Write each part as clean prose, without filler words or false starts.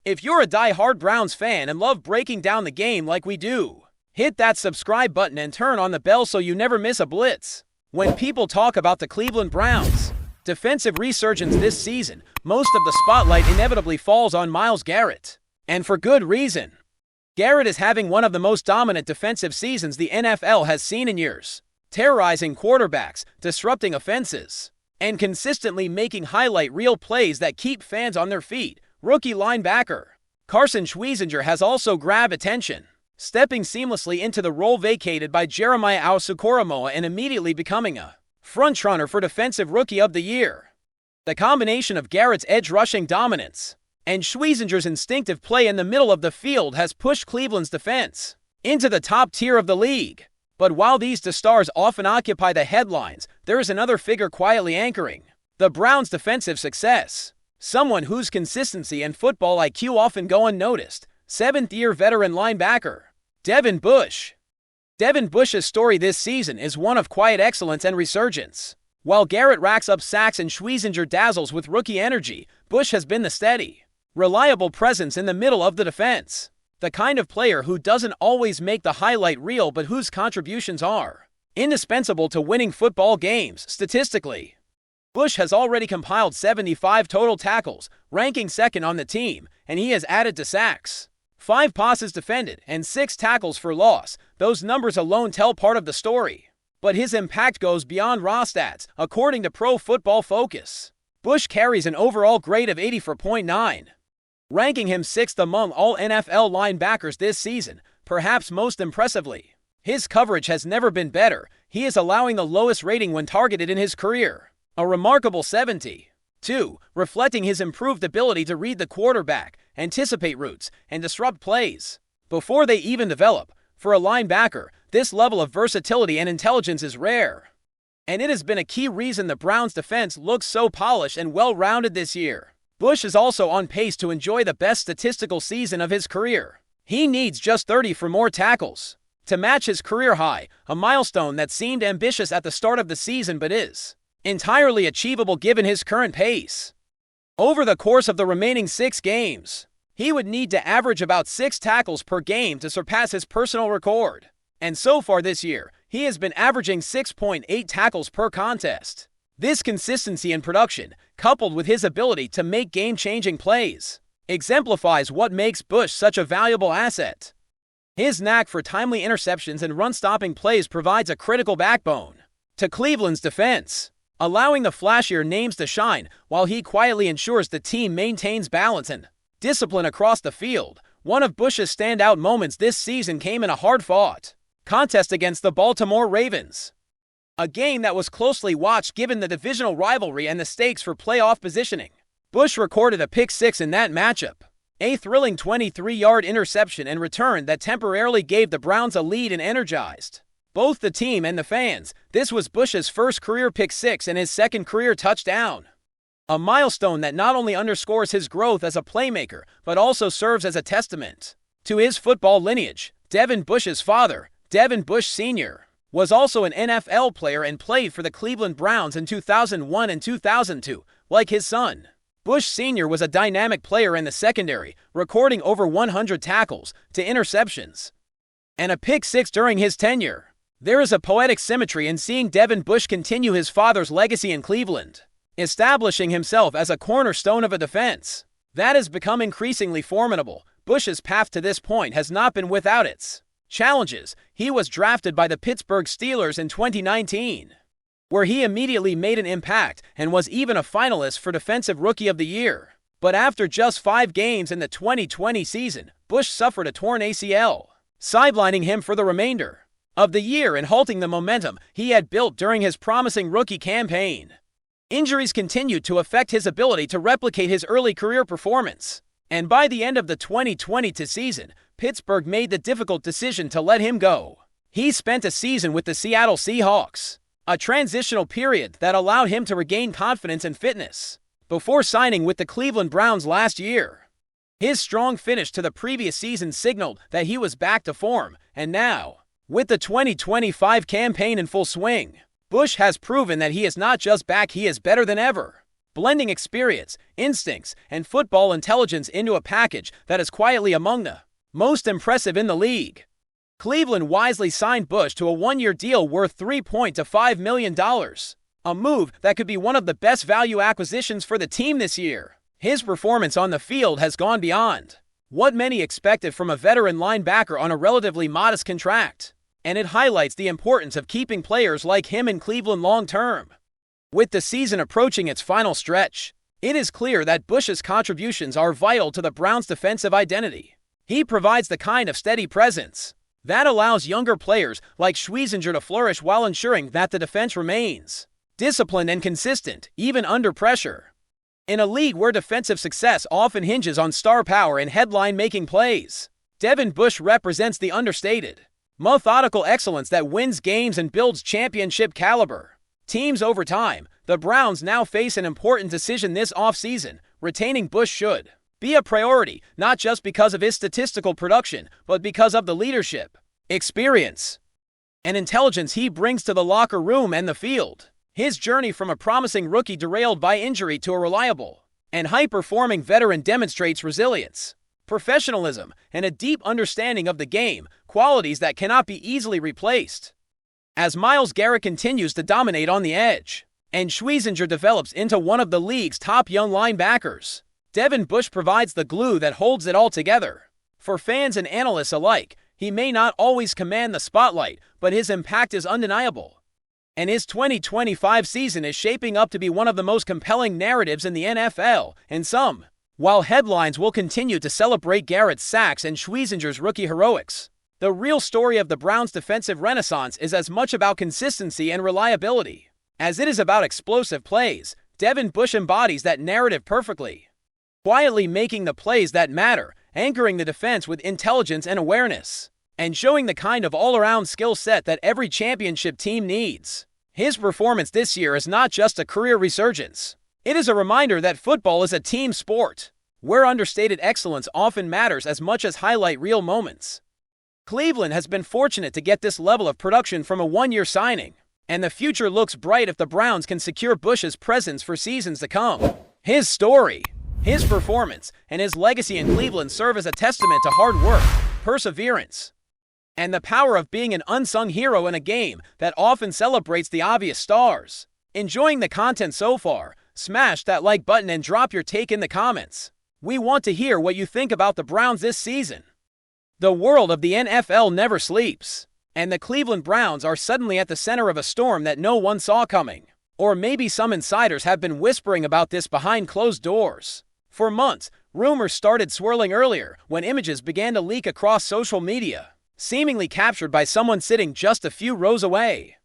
If you're a die-hard Browns fan and love breaking down the game like we do, hit that subscribe button and turn on the bell so you never miss a blitz. When people talk about the Cleveland Browns' defensive resurgence this season, most of the spotlight inevitably falls on Myles Garrett. And for good reason. Garrett is having one of the most dominant defensive seasons the NFL has seen in years, terrorizing quarterbacks, disrupting offenses, and consistently making highlight reel plays that keep fans on their feet. Rookie linebacker Carson Schweizinger has also grabbed attention, stepping seamlessly into the role vacated by Jeremiah Owusu-Koramoah and immediately becoming a frontrunner for Defensive Rookie of the Year. The combination of Garrett's edge-rushing dominance and Schweizinger's instinctive play in the middle of the field has pushed Cleveland's defense into the top tier of the league. But while these two stars often occupy the headlines, there is another figure quietly anchoring the Browns' defensive success. Someone whose consistency and football IQ often go unnoticed. Seventh-year veteran linebacker Devin Bush. Devin Bush's story this season is one of quiet excellence and resurgence. While Garrett racks up sacks and Schweizinger dazzles with rookie energy, Bush has been the steady, reliable presence in the middle of the defense. The kind of player who doesn't always make the highlight reel but whose contributions are indispensable to winning football games. Statistically, Bush has already compiled 75 total tackles, ranking second on the team, and he has added to sacks, 5 passes defended, and 6 tackles for loss. Those numbers alone tell part of the story. But his impact goes beyond raw stats, according to Pro Football Focus. Bush carries an overall grade of 84.9, ranking him 6th among all NFL linebackers this season. Perhaps most impressively, his coverage has never been better. He is allowing the lowest rating when targeted in his career, a remarkable 72, reflecting his improved ability to read the quarterback, anticipate routes, and disrupt plays before they even develop. For a linebacker, this level of versatility and intelligence is rare, and it has been a key reason the Browns' defense looks so polished and well-rounded this year. Bush is also on pace to enjoy the best statistical season of his career. He needs just 30 for more tackles to match his career high, a milestone that seemed ambitious at the start of the season but is entirely achievable given his current pace. Over the course of the remaining 6 games, he would need to average about 6 tackles per game to surpass his personal record. And so far this year, he has been averaging 6.8 tackles per contest. This consistency in production, coupled with his ability to make game-changing plays, exemplifies what makes Bush such a valuable asset. His knack for timely interceptions and run-stopping plays provides a critical backbone to Cleveland's defense, allowing the flashier names to shine while he quietly ensures the team maintains balance and discipline across the field. One of Bush's standout moments this season came in a hard-fought contest against the Baltimore Ravens, a game that was closely watched given the divisional rivalry and the stakes for playoff positioning. Bush recorded a pick-6 in that matchup, a thrilling 23-yard interception and return that temporarily gave the Browns a lead and energized both the team and the fans. This was Bush's first career pick-6 and his second career touchdown, a milestone that not only underscores his growth as a playmaker but also serves as a testament to his football lineage. Devin Bush's father, Devin Bush Sr., was also an NFL player and played for the Cleveland Browns in 2001 and 2002. Like his son, Bush Sr. was a dynamic player in the secondary, recording over 100 tackles to interceptions and a pick-6 during his tenure. There is a poetic symmetry in seeing Devin Bush continue his father's legacy in Cleveland, establishing himself as a cornerstone of a defense that has become increasingly formidable. Bush's path to this point has not been without its challenges. He was drafted by the Pittsburgh Steelers in 2019, where he immediately made an impact and was even a finalist for Defensive Rookie of the Year. But after just 5 games in the 2020 season, Bush suffered a torn ACL, sidelining him for the remainder of the year and halting the momentum he had built during his promising rookie campaign. Injuries continued to affect his ability to replicate his early career performance, and by the end of the 2022 season, Pittsburgh made the difficult decision to let him go. He spent a season with the Seattle Seahawks, a transitional period that allowed him to regain confidence and fitness before signing with the Cleveland Browns last year. His strong finish to the previous season signaled that he was back to form, and now, with the 2025 campaign in full swing, Bush has proven that he is not just back, he is better than ever. blending experience, instincts, and football intelligence into a package that is quietly among the most impressive in the league. Cleveland wisely signed Bush to a one-year deal worth $3.5 million, a move that could be one of the best value acquisitions for the team this year. His performance on the field has gone beyond what many expected from a veteran linebacker on a relatively modest contract, and it highlights the importance of keeping players like him in Cleveland long-term. With the season approaching its final stretch, it is clear that Bush's contributions are vital to the Browns' defensive identity. He provides the kind of steady presence that allows younger players like Schweizinger to flourish while ensuring that the defense remains disciplined and consistent, even under pressure. In a league where defensive success often hinges on star power and headline-making plays, Devin Bush represents the understated, methodical excellence that wins games and builds championship caliber teams over time. The Browns now face an important decision this offseason. Retaining Bush should be a priority, not just because of his statistical production, but because of the leadership, experience, and intelligence he brings to the locker room and the field. His journey from a promising rookie derailed by injury to a reliable and high-performing veteran demonstrates resilience, professionalism, and a deep understanding of the game, qualities that cannot be easily replaced. As Myles Garrett continues to dominate on the edge, and Schweizinger develops into one of the league's top young linebackers, Devin Bush provides the glue that holds it all together. For fans and analysts alike, he may not always command the spotlight, but his impact is undeniable. And his 2025 season is shaping up to be one of the most compelling narratives in the NFL, and some, while headlines will continue to celebrate Garrett's sacks and Schweizinger's rookie heroics, the real story of the Browns' defensive renaissance is as much about consistency and reliability as it is about explosive plays. Devin Bush embodies that narrative perfectly, quietly making the plays that matter, anchoring the defense with intelligence and awareness, and showing the kind of all-around skill set that every championship team needs. His performance this year is not just a career resurgence. It is a reminder that football is a team sport, where understated excellence often matters as much as highlight reel moments. Cleveland has been fortunate to get this level of production from a one-year signing, and the future looks bright if the Browns can secure Bush's presence for seasons to come. His story, his performance, and his legacy in Cleveland serve as a testament to hard work, perseverance, and the power of being an unsung hero in a game that often celebrates the obvious stars. Enjoying the content so far? Smash that like button and drop your take in the comments. We want to hear what you think about the Browns this season. The world of the NFL never sleeps, and the Cleveland Browns are suddenly at the center of a storm that no one saw coming. Or maybe some insiders have been whispering about this behind closed doors. For months, rumors started swirling earlier when images began to leak across social media, seemingly captured by someone sitting just a few rows away.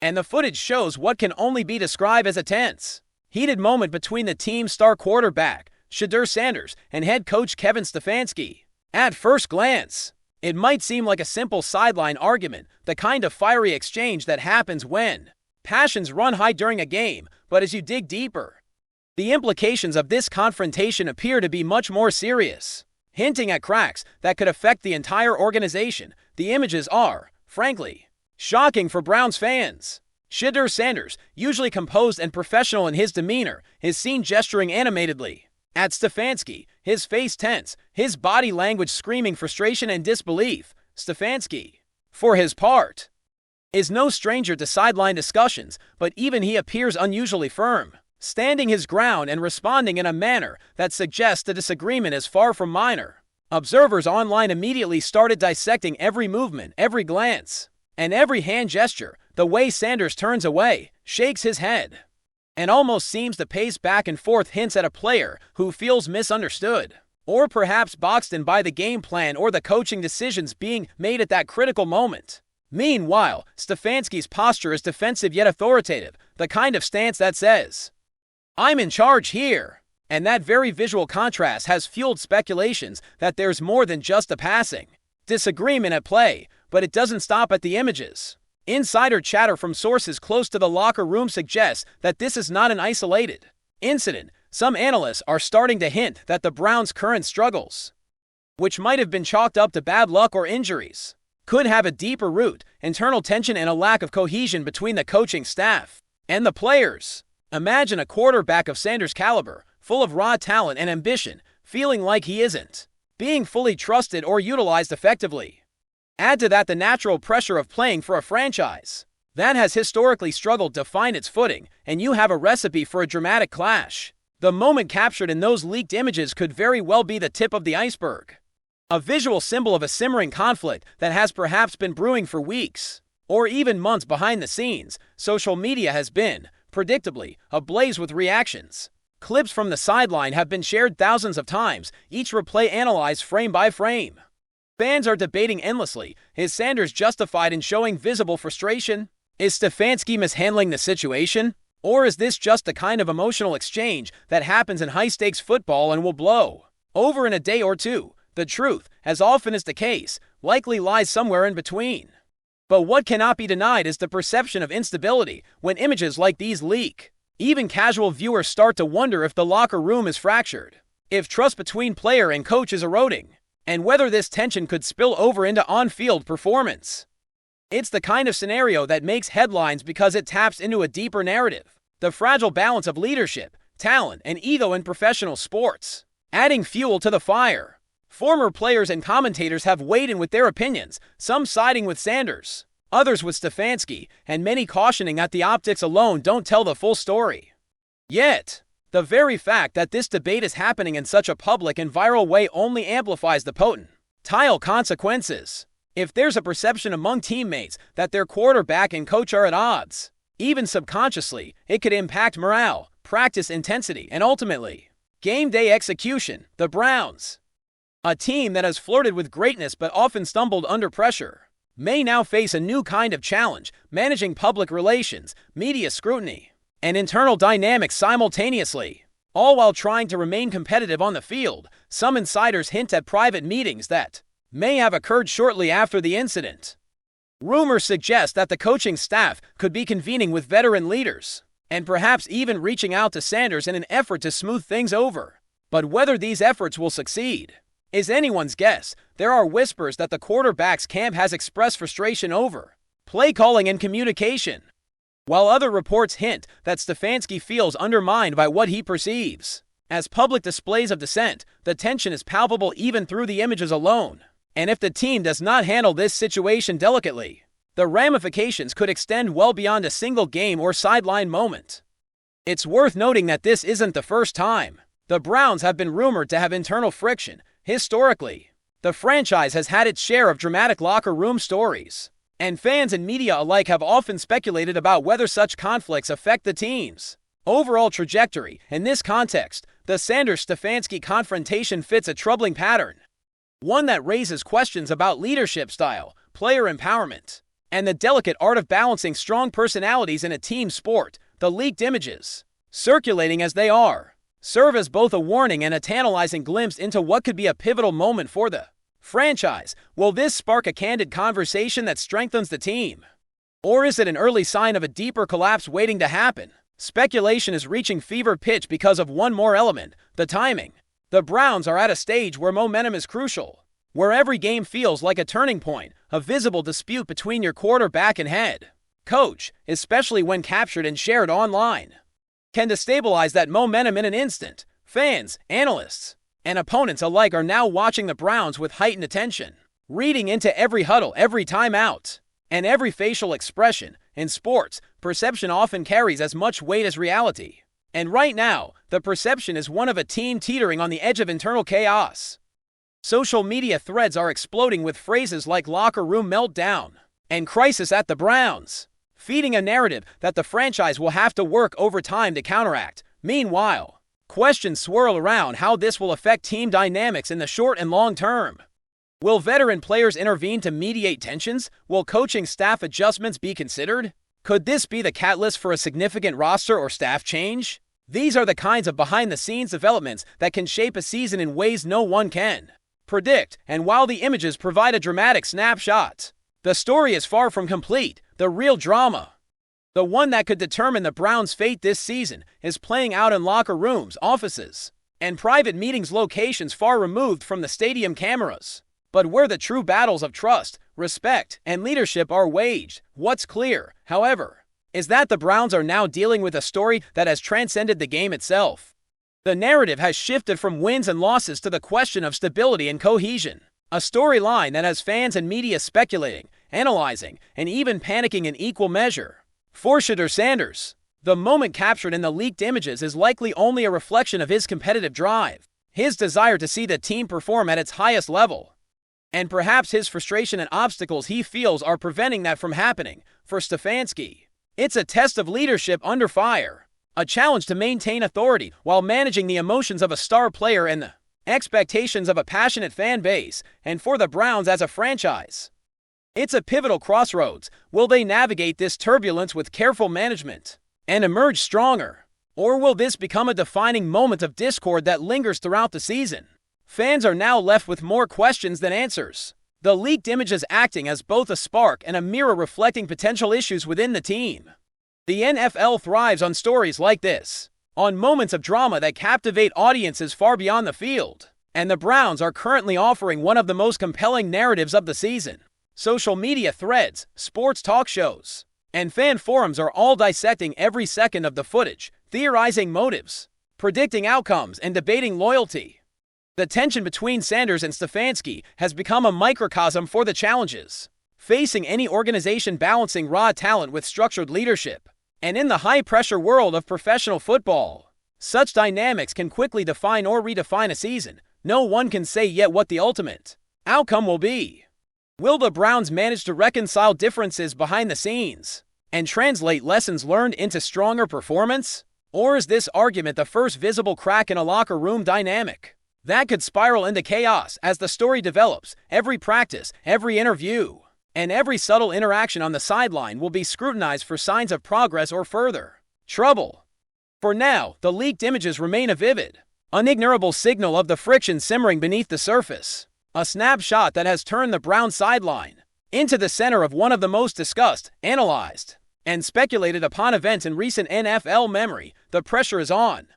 And the footage shows what can only be described as a tense, heated moment between the team's star quarterback, Shedur Sanders, and head coach Kevin Stefanski. At first glance, it might seem like a simple sideline argument, the kind of fiery exchange that happens when passions run high during a game, but as you dig deeper, the implications of this confrontation appear to be much more serious, hinting at cracks that could affect the entire organization. The images are, frankly, shocking for Browns fans. Shedur Sanders, usually composed and professional in his demeanor, is seen gesturing animatedly at Stefanski, his face tense, his body language screaming frustration and disbelief. Stefanski, for his part, is no stranger to sideline discussions, but even he appears unusually firm, standing his ground and responding in a manner that suggests the disagreement is far from minor. Observers online immediately started dissecting every movement, every glance, and every hand gesture. The way Sanders turns away, shakes his head, and almost seems to pace back and forth hints at a player who feels misunderstood, or perhaps boxed in by the game plan or the coaching decisions being made at that critical moment. Meanwhile, Stefanski's posture is defensive yet authoritative, the kind of stance that says, "I'm in charge here." And that very visual contrast has fueled speculations that there's more than just a passing disagreement at play, but it doesn't stop at the images. Insider chatter from sources close to the locker room suggests that this is not an isolated incident. Some analysts are starting to hint that the Browns' current struggles, which might have been chalked up to bad luck or injuries, could have a deeper root, internal tension and a lack of cohesion between the coaching staff and the players. Imagine a quarterback of Sanders' caliber, full of raw talent and ambition, feeling like he isn't being fully trusted or utilized effectively. Add to that the natural pressure of playing for a franchise that has historically struggled to find its footing, and you have a recipe for a dramatic clash. The moment captured in those leaked images could very well be the tip of the iceberg. A visual symbol of a simmering conflict that has perhaps been brewing for weeks, or even months behind the scenes. Social media has been, predictably, ablaze with reactions. Clips from the sideline have been shared thousands of times, each replay analyzed frame by frame. Fans are debating endlessly. Is Sanders justified in showing visible frustration? Is Stefanski mishandling the situation? Or is this just the kind of emotional exchange that happens in high-stakes football and will blow over in a day or two? The truth, as often is the case, likely lies somewhere in between. But what cannot be denied is the perception of instability when images like these leak. Even casual viewers start to wonder if the locker room is fractured, if trust between player and coach is eroding, and whether this tension could spill over into on-field performance. It's the kind of scenario that makes headlines because it taps into a deeper narrative, the fragile balance of leadership, talent, and ego in professional sports, adding fuel to the fire. Former players and commentators have weighed in with their opinions, some siding with Sanders, others with Stefanski, and many cautioning that the optics alone don't tell the full story. Yet, the very fact that this debate is happening in such a public and viral way only amplifies the potential consequences. If there's a perception among teammates that their quarterback and coach are at odds, even subconsciously, it could impact morale, practice intensity, and ultimately, game day execution. The Browns, a team that has flirted with greatness but often stumbled under pressure, may now face a new kind of challenge, managing public relations, media scrutiny, and internal dynamics simultaneously, all while trying to remain competitive on the field. Some insiders hint at private meetings that may have occurred shortly after the incident. Rumors suggest that the coaching staff could be convening with veteran leaders, and perhaps even reaching out to Sanders in an effort to smooth things over. But whether these efforts will succeed is anyone's guess. There are whispers that the quarterback's camp has expressed frustration over play calling and communication, while other reports hint that Stefanski feels undermined by what he perceives as public displays of dissent. The tension is palpable even through the images alone, and if the team does not handle this situation delicately, the ramifications could extend well beyond a single game or sideline moment. It's worth noting that this isn't the first time the Browns have been rumored to have internal friction. Historically, the franchise has had its share of dramatic locker room stories, and fans and media alike have often speculated about whether such conflicts affect the team's overall trajectory. In this context, the Sanders-Stefanski confrontation fits a troubling pattern, one that raises questions about leadership style, player empowerment, and the delicate art of balancing strong personalities in a team sport. The leaked images, circulating as they are, serve as both a warning and a tantalizing glimpse into what could be a pivotal moment for the franchise. Will this spark a candid conversation that strengthens the team? Or is it an early sign of a deeper collapse waiting to happen? Speculation is reaching fever pitch because of one more element: the timing. The Browns are at a stage where momentum is crucial, where every game feels like a turning point, a visible dispute between your quarterback and head coach, especially when captured and shared online, can destabilize that momentum in an instant. Fans, analysts, and opponents alike are now watching the Browns with heightened attention, reading into every huddle, every timeout, and every facial expression. In sports, perception often carries as much weight as reality. And right now, the perception is one of a team teetering on the edge of internal chaos. Social media threads are exploding with phrases like locker room meltdown and crisis at the Browns, feeding a narrative that the franchise will have to work overtime to counteract. Meanwhile, questions swirl around how this will affect team dynamics in the short and long term. Will veteran players intervene to mediate tensions? Will coaching staff adjustments be considered? Could this be the catalyst for a significant roster or staff change? These are the kinds of behind-the-scenes developments that can shape a season in ways no one can predict. And while the images provide a dramatic snapshot, the story is far from complete. The real drama, the one that could determine the Browns' fate this season, is playing out in locker rooms, offices, and private meetings, locations far removed from the stadium cameras, but where the true battles of trust, respect, and leadership are waged. What's clear, however, is that the Browns are now dealing with a story that has transcended the game itself. The narrative has shifted from wins and losses to the question of stability and cohesion, a storyline that has fans and media speculating, analyzing, and even panicking in equal measure. For Shedur Sanders, the moment captured in the leaked images is likely only a reflection of his competitive drive, his desire to see the team perform at its highest level, and perhaps his frustration and obstacles he feels are preventing that from happening. For Stefanski, it's a test of leadership under fire, a challenge to maintain authority while managing the emotions of a star player and the expectations of a passionate fan base. And for the Browns as a franchise, it's a pivotal crossroads. Will they navigate this turbulence with careful management and emerge stronger? Or will this become a defining moment of discord that lingers throughout the season? Fans are now left with more questions than answers, the leaked images acting as both a spark and a mirror reflecting potential issues within the team. The NFL thrives on stories like this, on moments of drama that captivate audiences far beyond the field, and the Browns are currently offering one of the most compelling narratives of the season. Social media threads, sports talk shows, and fan forums are all dissecting every second of the footage, theorizing motives, predicting outcomes, and debating loyalty. The tension between Sanders and Stefanski has become a microcosm for the challenges facing any organization balancing raw talent with structured leadership. And in the high-pressure world of professional football, such dynamics can quickly define or redefine a season. No one can say yet what the ultimate outcome will be. Will the Browns manage to reconcile differences behind the scenes and translate lessons learned into stronger performance? Or is this argument the first visible crack in a locker room dynamic that could spiral into chaos as the story develops? Every practice, every interview, and every subtle interaction on the sideline will be scrutinized for signs of progress or further trouble. For now, the leaked images remain a vivid, unignorable signal of the friction simmering beneath the surface, a snapshot that has turned the Browns sideline into the center of one of the most discussed, analyzed, and speculated upon events in recent NFL memory. The pressure is on,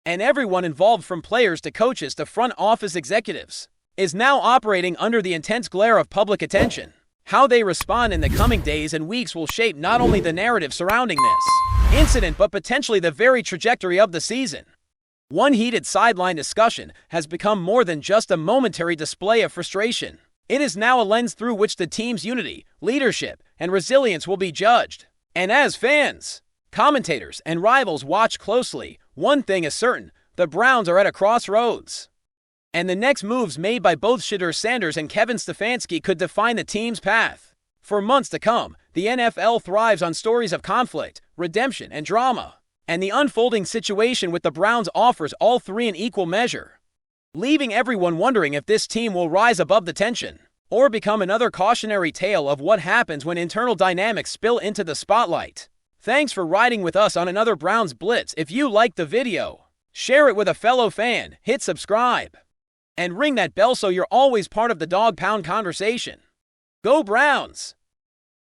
and everyone involved, from players to coaches to front office executives, is now operating under the intense glare of public attention. How they respond in the coming days and weeks will shape not only the narrative surrounding this incident but potentially the very trajectory of the season. One heated sideline discussion has become more than just a momentary display of frustration. It is now a lens through which the team's unity, leadership, and resilience will be judged. And as fans, commentators, and rivals watch closely, one thing is certain: the Browns are at a crossroads, and the next moves made by both Shedur Sanders and Kevin Stefanski could define the team's path. For months to come, the NFL thrives on stories of conflict, redemption, and drama, and the unfolding situation with the Browns offers all three in equal measure, leaving everyone wondering if this team will rise above the tension or become another cautionary tale of what happens when internal dynamics spill into the spotlight. Thanks for riding with us on another Browns Blitz. If you liked the video, share it with a fellow fan, hit subscribe, and ring that bell so you're always part of the Dawg Pound conversation. Go Browns!